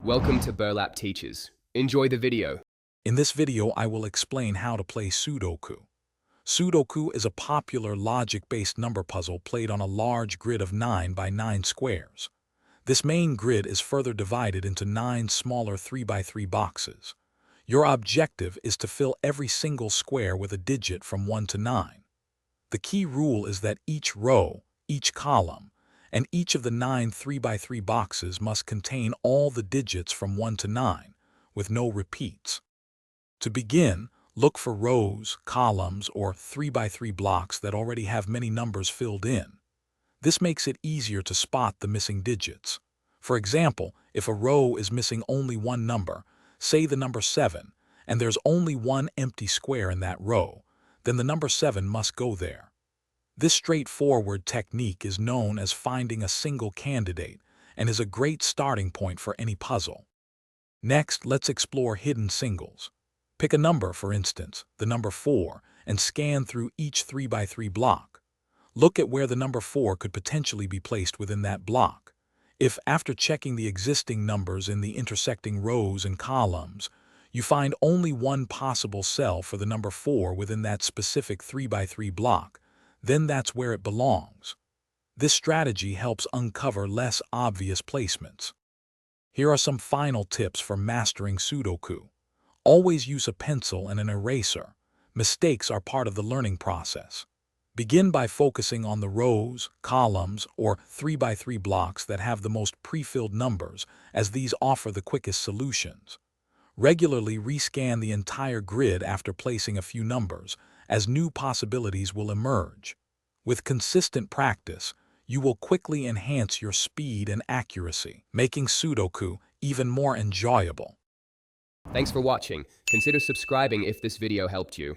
Welcome to Burlap Teachers. Enjoy the video. In this video, I will explain how to play Sudoku. Sudoku is a popular logic-based number puzzle played on a large grid of 9 by 9 squares. This main grid is further divided into 9 smaller 3 by 3 boxes. Your objective is to fill every single square with a digit from 1 to 9. The key rule is that each row, each column, and each of the 9 3 by 3 boxes must contain all the digits from 1 to 9, with no repeats. To begin, look for rows, columns, or 3 by 3 blocks that already have many numbers filled in. This makes it easier to spot the missing digits. For example, if a row is missing only one number, say the number 7, and there's only one empty square in that row, then the number 7 must go there. This straightforward technique is known as finding a single candidate and is a great starting point for any puzzle. Next, let's explore hidden singles. Pick a number, for instance, the number 4, and scan through each 3 by 3 block. Look at where the number 4 could potentially be placed within that block. If, after checking the existing numbers in the intersecting rows and columns, you find only one possible cell for the number 4 within that specific 3 by 3 block, then that's where it belongs. This strategy helps uncover less obvious placements. Here are some final tips for mastering Sudoku. Always use a pencil and an eraser. Mistakes are part of the learning process. Begin by focusing on the rows, columns, or 3 by 3 blocks that have the most pre-filled numbers, as these offer the quickest solutions. Regularly rescan the entire grid after placing a few numbers, as new possibilities will emerge. With consistent practice, you will quickly enhance your speed and accuracy, making Sudoku even more enjoyable. Thanks for watching. Consider subscribing if this video helped you.